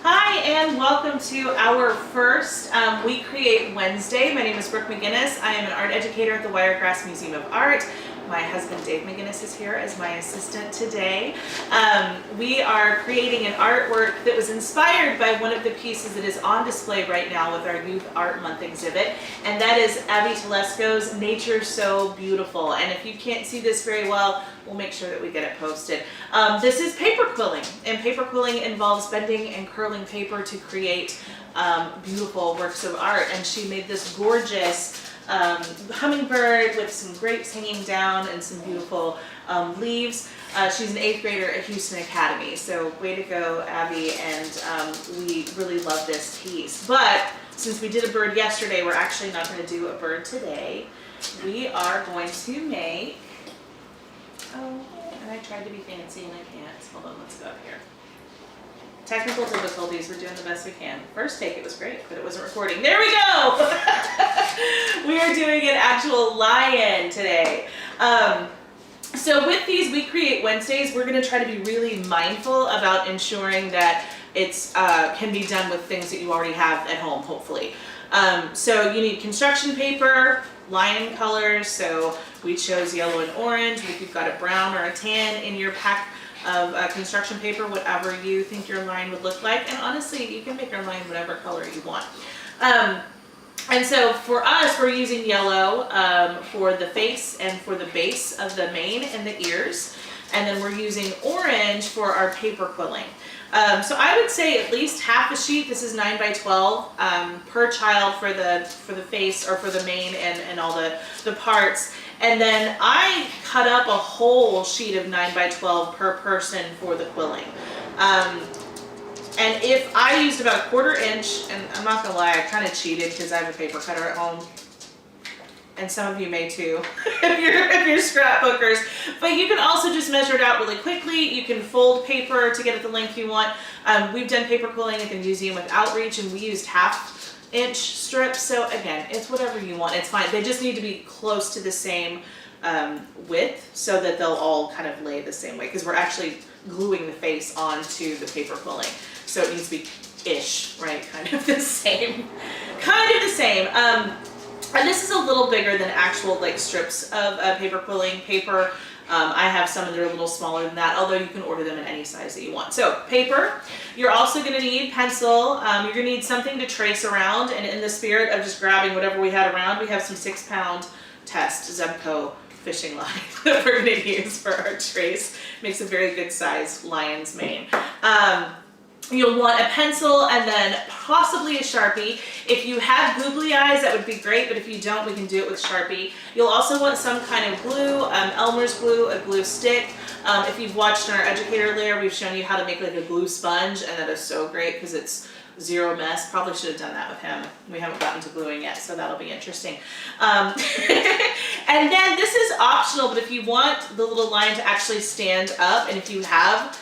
Hi and welcome to our first We Create Wednesday. My name is Brooke McGinnis. I am an art educator at the Wiregrass Museum of Art. My husband Dave McGinnis is here as my assistant today. We are creating an artwork that was inspired by one of the pieces that is on display right now with our Youth Art Month exhibit, and that is Abby Telesco's Nature So Beautiful. And if you can't see this very well, we'll make sure that we get it posted. This is paper quilling, and paper quilling involves bending and curling paper to create beautiful works of art. And she made this gorgeous hummingbird with some grapes hanging down and some beautiful leaves. She's an 8th grader at Houston Academy, so way to go, Abby, and we really love this piece. But since we did a bird yesterday, we're actually not going to do a bird today. We are going to make, and I tried to be fancy and I can't. Hold on, let's go up here. Technical difficulties, we're doing the best we can. First take, it was great, but it wasn't recording. There we go! We are doing an actual lion today. So with these We Create Wednesdays, we're gonna try to be really mindful about ensuring that it's can be done with things that you already have at home, hopefully. So you need construction paper, lion colors, so we chose yellow and orange. If you've got a brown or a tan in your pack of construction paper, whatever you think your line would look like. And honestly, you can make your line whatever color you want. And so for us, we're using yellow for the face and for the base of the mane and the ears. And then we're using orange for our paper quilling. So I would say at least half a sheet. This is 9 by 12 per child for the face or for the mane and all the parts. And then I cut up a whole sheet of 9 by 12 per person for the quilling. And if I used about 1/4 inch, and I'm not gonna lie, I kind of cheated because I have a paper cutter at home. And some of you may too, if you're scrapbookers. But you can also just measure it out really quickly. You can fold paper to get it the length you want. We've done paper quilling at the Museum with Outreach, and we used 1/2 inch strips. So again, it's whatever you want, it's fine. They just need to be close to the same width so that they'll all kind of lay the same way, because we're actually gluing the face onto the paper quilling. So it needs to be ish, right? Kind of the same. And this is a little bigger than actual like strips of paper quilling paper. I have some that are a little smaller than that, although you can order them in any size that you want. So paper, you're also gonna need pencil. You're gonna need something to trace around, and in the spirit of just grabbing whatever we had around, we have some 6-pound test Zebco fishing line that we're gonna use for our trace. Makes a very good size lion's mane. You'll want a pencil and then possibly a Sharpie. If you have googly eyes, that would be great, but if you don't, we can do it with Sharpie. You'll also want some kind of glue, Elmer's glue, a glue stick. If you've watched in our educator layer, we've shown you how to make like a glue sponge, and that is so great because it's zero mess. Probably should have done that with him. We haven't gotten to gluing yet, so that'll be interesting. And then this is optional, but if you want the little line to actually stand up, and if you have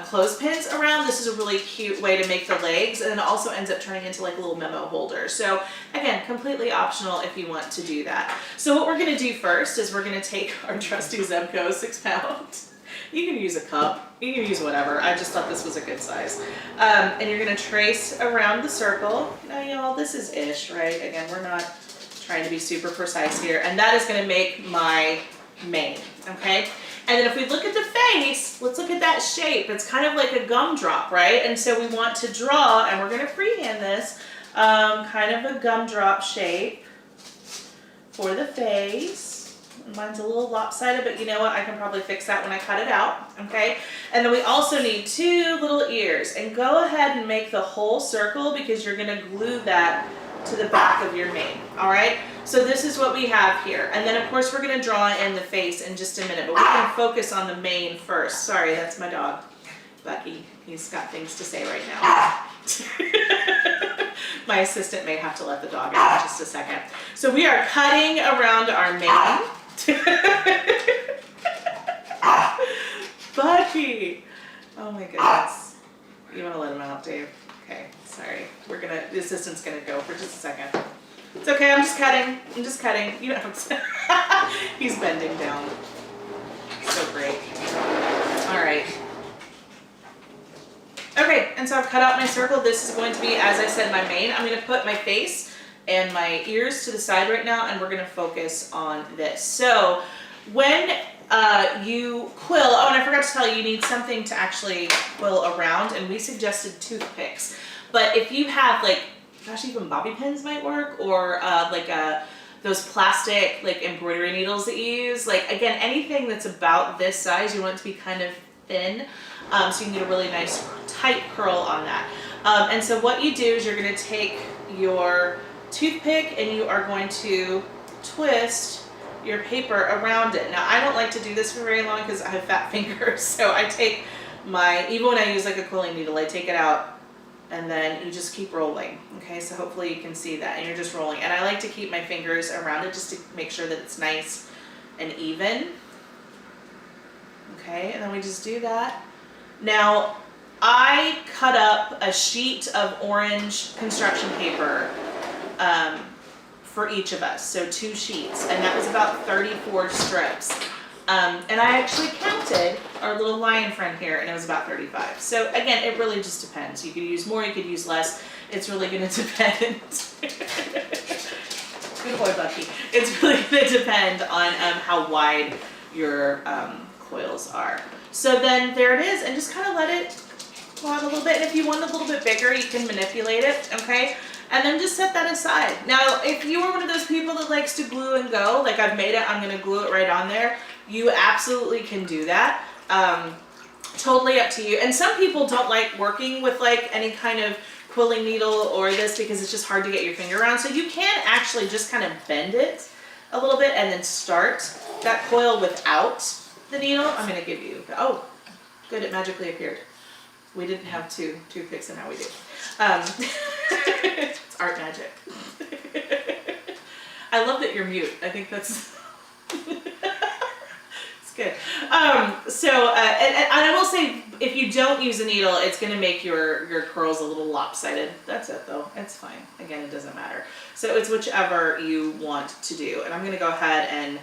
clothespins around, this is a really cute way to make the legs, and it also ends up turning into like a little memo holder. So again, completely optional if you want to do that. So what we're going to do first is we're going to take our trusty Zebco 6 pounds. You can use a cup, you can use whatever. I just thought this was a good size. And you're going to trace around the circle. Now, y'all, this is ish, right? Again, we're not trying to be super precise here. And that is going to make my mane, okay? And then if we look at the face, let's look at that shape. It's kind of like a gumdrop, right? And so we want to draw, and we're gonna freehand this, kind of a gumdrop shape for the face. Mine's a little lopsided, but you know what? I can probably fix that when I cut it out, okay? And then we also need 2 little ears. And go ahead and make the whole circle because you're gonna glue that to the back of your mane, all right? So this is what we have here. And then of course we're gonna draw in the face in just a minute, but we can focus on the mane first. Sorry, that's my dog, Bucky. He's got things to say right now. My assistant may have to let the dog out in just a second. So we are cutting around our mane. Bucky! Oh my goodness. You wanna let him out, Dave? Okay, sorry. The assistant's gonna go for just a second. It's okay, I'm just cutting. You know, he's bending down. So great. All right. Okay, And so I've cut out my circle. This is going to be, as I said, my main. I'm going to put my face and my ears to the side right now, and we're going to focus on this. So when you quill, oh, and I forgot to tell you, you need something to actually quill around, and we suggested toothpicks. But if you have, like, gosh, even bobby pins might work, or those plastic like embroidery needles that you use. Like, again, anything that's about this size, you want it to be kind of thin, so you can get a really nice tight curl on that. And so what you do is you're going to take your toothpick and you are going to twist your paper around it. Now, I don't like to do this for very long because I have fat fingers, so I take my, even when I use like a quilling needle, I take it out and then you just keep rolling. Okay, so hopefully you can see that, and you're just rolling. And I like to keep my fingers around it just to make sure that it's nice and even. Okay, and then we just do that. Now, I cut up a sheet of orange construction paper for each of us, so 2 sheets, and that was about 34 strips. And I actually counted our little lion friend here, and it was about 35. So again, it really just depends. You could use more, you could use less. It's really going to depend. Good boy, Bucky. It's really going to depend on how wide your coils are. So then there it is, and just kind of let it go out a little bit. And if you want a little bit bigger, you can manipulate it, okay? And then just set that aside. Now, if you are one of those people that likes to glue and go, like I've made it, I'm going to glue it right on there, you absolutely can do that. Totally up to you. And some people don't like working with like any kind of quilling needle or this because it's just hard to get your finger around. So you can actually just kind of bend it a little bit and then start that coil without the needle. I'm going to give you, oh, good, it magically appeared. We didn't have 2 toothpicks and now we do. It's art magic. I love that you're mute. I think that's it's good. And I will say, if you don't use a needle, it's going to make your curls a little lopsided. That's it though. It's fine. Again, it doesn't matter. So it's whichever you want to do. And I'm going to go ahead and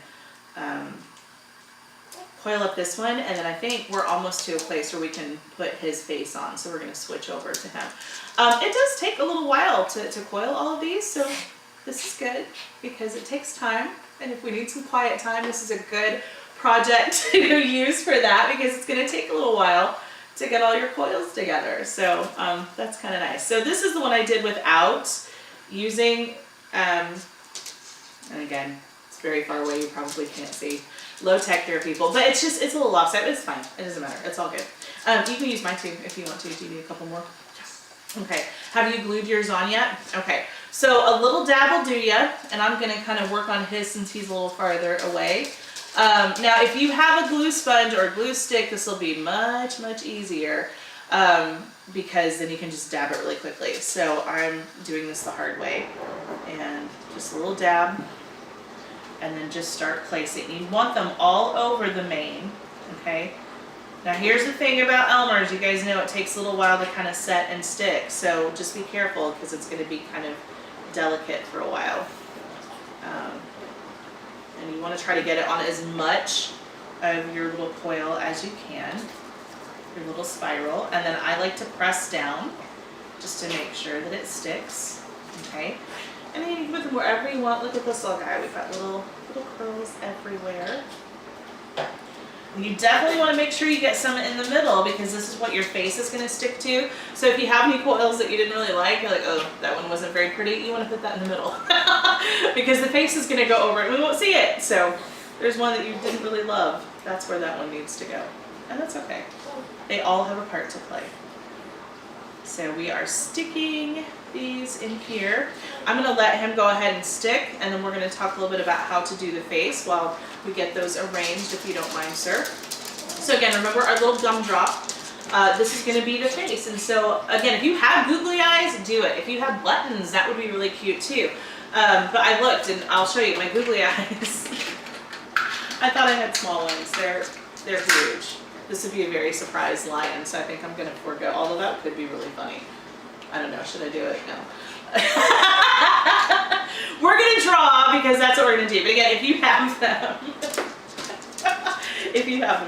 coil up this one, and then I think we're almost to a place where we can put his face on, so we're going to switch over to him. It does take a little while to coil all of these, so this is good because it takes time, and if we need some quiet time, this is a good project to use for that because it's going to take a little while to get all your coils together. So that's kind of nice. So this is the one I did without using, and again, it's very far away, you probably can't see. Low tech there, people, but it's a little lopsided. It's fine. It doesn't matter. It's all good. You can use mine too if you want to. Do you need a couple more? Okay. Have you glued yours on yet? Okay. So a little dab will do ya, and I'm going to kind of work on his since he's a little farther away. Now, if you have a glue sponge or a glue stick, this will be much, much easier because then you can just dab it really quickly. So I'm doing this the hard way, and just a little dab. And then just start placing. You want them all over the mane, okay? Now here's the thing about Elmer's. You guys know it takes a little while to kind of set and stick, so just be careful because it's going to be kind of delicate for a while. And you want to try to get it on as much of your little coil as you can, your little spiral. And then I like to press down just to make sure that it sticks, okay? And then you can put them wherever you want. Look at this little guy. We've got little curls everywhere. And you definitely want to make sure you get some in the middle because this is what your face is going to stick to. So if you have any coils that you didn't really like, you're like, oh, that one wasn't very pretty, you want to put that in the middle. Because the face is going to go over it and we won't see it. So there's one that you didn't really love. That's where that one needs to go. And that's okay. They all have a part to play. So we are sticking these in here. I'm going to let him go ahead and stick, and then we're going to talk a little bit about how to do the face while we get those arranged, if you don't mind, sir. So again, remember our little gumdrop. This is going to be the face. And so again, if you have googly eyes, do it. If you have buttons, that would be really cute too. But I looked, and I'll show you my googly eyes. I thought I had small ones. They're huge. This would be a very surprised lion, so I think I'm going to forego. Although that could be really funny. I don't know. Should I do it? No. We're going to draw because that's what we're going to do. But again, if you have them,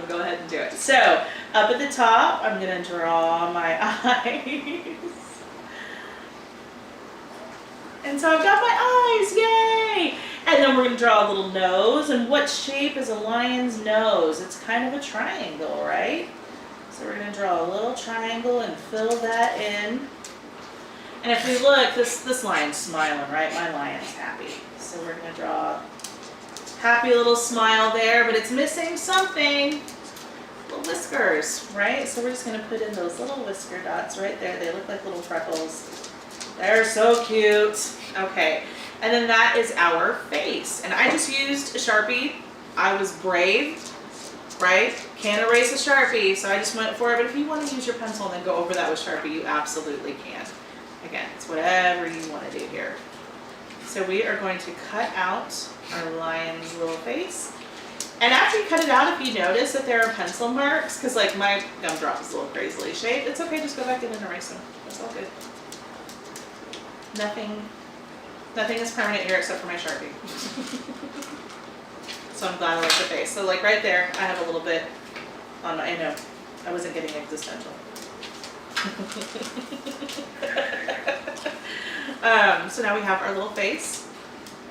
go ahead and do it. So Up at the top, I'm gonna draw my eyes. And so I've got my eyes, yay! And then we're gonna draw a little nose, and what shape is a lion's nose? It's kind of a triangle, right? So we're gonna draw a little triangle and fill that in. And if we look, this lion's smiling, right? My lion's happy. So we're gonna draw a happy little smile there, but it's missing something. Little whiskers, right? So we're just gonna put in those little whisker dots right there. They look like little freckles. They're so cute. Okay, and then that is our face. And I just used a Sharpie. I was brave, right? Can't erase a Sharpie, so I just went for it. But if you want to use your pencil and then go over that with Sharpie, you absolutely can. Again, it's whatever you want to do here. So we are going to cut out our lion's little face. And after you cut it out, if you notice that there are pencil marks, because like my gumdrop is a little crazily shaped, it's okay, just go back in and erase them. That's all good. Nothing is permanent here except for my Sharpie. So I'm glad I like the face. So like right there, I have a little bit on my, I know, I wasn't getting existential. So now we have our little face.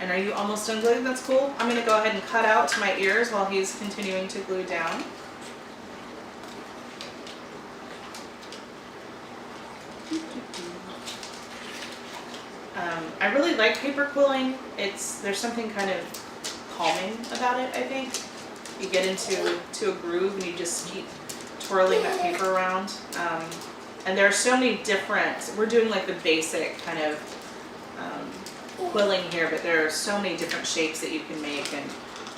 And are you almost done gluing? That's cool. I'm gonna go ahead and cut out to my ears while he's continuing to glue down. I really like paper quilling. There's something kind of calming about it, I think. You get into a groove and you just keep twirling that paper around. And there are so many different, we're doing like the basic kind of quilling here, but there are so many different shapes that you can make, and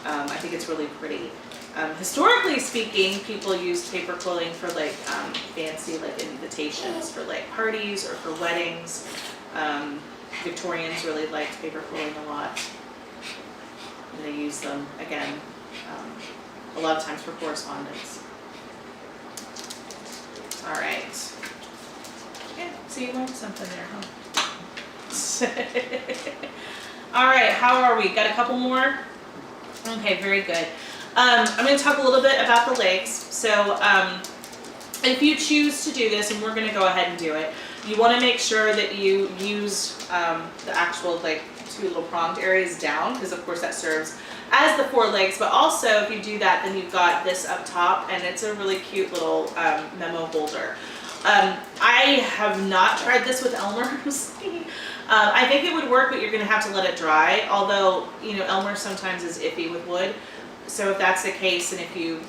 I think it's really pretty. Historically speaking, people used paper quilling for like fancy like invitations for like parties or for weddings. Victorians really liked paper quilling a lot. And they use them, again, a lot of times for correspondence. All right. Yeah, so you learned something there, huh? All right, how are we? Got a couple more? Okay, very good. I'm going to talk a little bit about the legs. So if you choose to do this, and we're going to go ahead and do it, you want to make sure that you use the actual like two little pronged areas down, because of course that serves as the forelegs, but also if you do that, then you've got this up top, and it's a really cute little memo holder. I have not tried this with Elmer's. I think it would work, but you're going to have to let it dry, although, you know, Elmer sometimes is iffy with wood. So if that's the case, and if you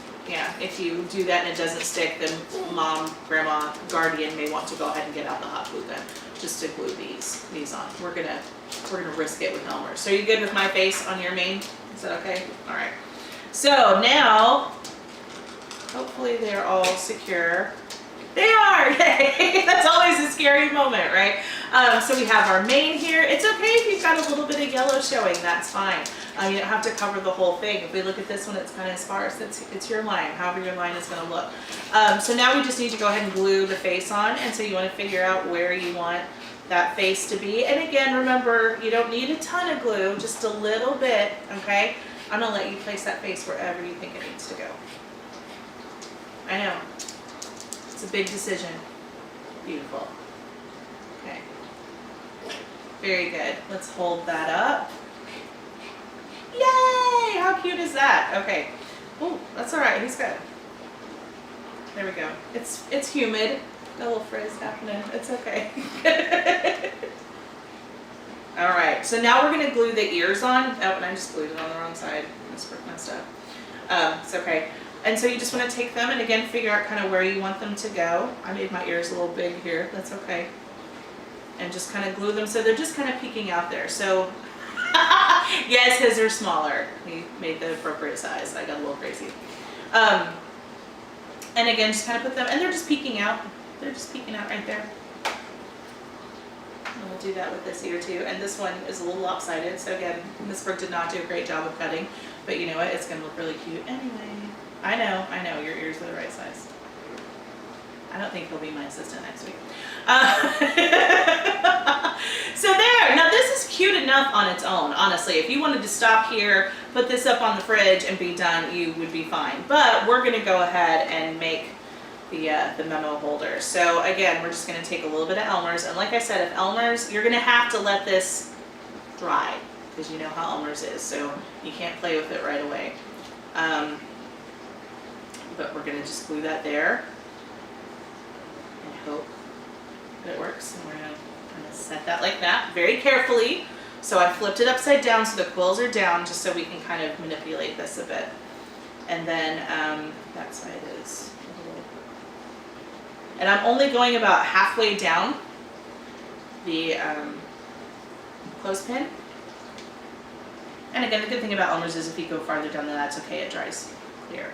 do that and it doesn't stick, then mom, grandma, guardian may want to go ahead and get out the hot glue gun just to glue these on. We're gonna risk it with Elmer. So are you good with my face on your mane? Is that okay? All right. So now, hopefully they're all secure. They are! Yay! That's always a scary moment, right? So we have our mane here. It's okay if you've got a little bit of yellow showing, that's fine. You don't have to cover the whole thing. If we look at this one, it's kind of sparse. It's your line, however your line is going to look. So now we just need to go ahead and glue the face on, and so you want to figure out where you want that face to be. And again, remember, you don't need a ton of glue, just a little bit, okay? I'm going to let you place that face wherever you think it needs to go. I know. It's a big decision. Beautiful. Okay. Very good. Let's hold that up. Yay! How cute is that? Okay. Oh, that's all right. He's good. There we go. It's humid. A little frizz happening. It's okay. All right. So now we're going to glue the ears on. Oh, and I just glued it on the wrong side. This work messed up. It's okay. And so you just want to take them and again figure out kind of where you want them to go. I made my ears a little big here. That's okay. And just kind of glue them so they're just kind of peeking out there. So yes, his are smaller. We made the appropriate size. I got a little crazy. And again, just kind of put them, and they're just peeking out. They're just peeking out right there. And we'll do that with this ear too. And this one is a little lopsided. So again, Miss Brooke did not do a great job of cutting, but you know what? It's going to look really cute anyway. I know, your ears are the right size. I don't think he'll be my assistant next week. So there, now this is cute enough on its own, honestly. If you wanted to stop here, put this up on the fridge and be done, you would be fine. But we're gonna go ahead and make the memo holder. So again, we're just going to take a little bit of Elmer's, and like I said, if Elmer's, you're going to have to let this dry because you know how Elmer's is, so you can't play with it right away. But we're going to just glue that there and hope that it works. And we're going to set that like that very carefully. So I flipped it upside down so the quills are down, just so we can kind of manipulate this a bit. And then that side is a little, and I'm only going about halfway down the clothespin. And again, the good thing about Elmer's is if you go farther down, then that's okay, it dries clear.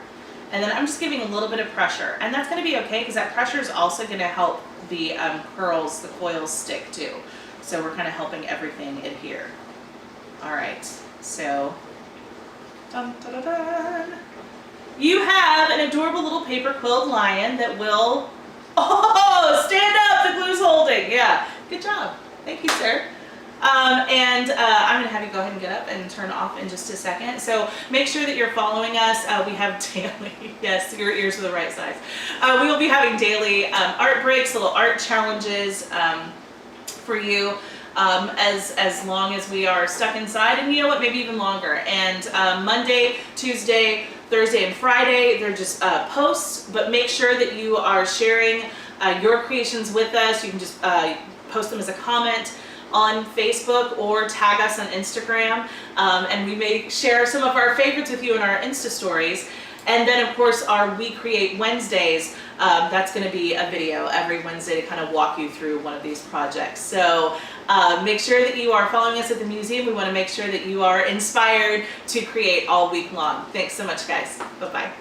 And then I'm just giving a little bit of pressure, and that's going to be okay because that pressure is also going to help the curls, the coils stick too. So we're kind of helping everything adhere. All right, so dun, dun, dun, dun. You have an adorable little paper quilled lion that will, oh, stand up, the glue's holding. Yeah, good job. Thank you, sir. I'm going to have you go ahead and get up and turn off in just a second. So make sure that you're following us. We have daily, yes, your ears are the right size. We will be having daily art breaks, little art challenges for you as long as we are stuck inside. And you know what, maybe even longer. And Monday, Tuesday, Thursday, and Friday, they're just posts, but make sure that you are sharing your creations with us. You can just post them as a comment on Facebook or tag us on Instagram, and we may share some of our favorites with you in our Insta stories. And then of course our We Create Wednesdays, that's going to be a video every Wednesday to kind of walk you through one of these projects. So make sure that you are following us at the museum. We want to make sure that you are inspired to create all week long. Thanks so much, guys. Bye-bye.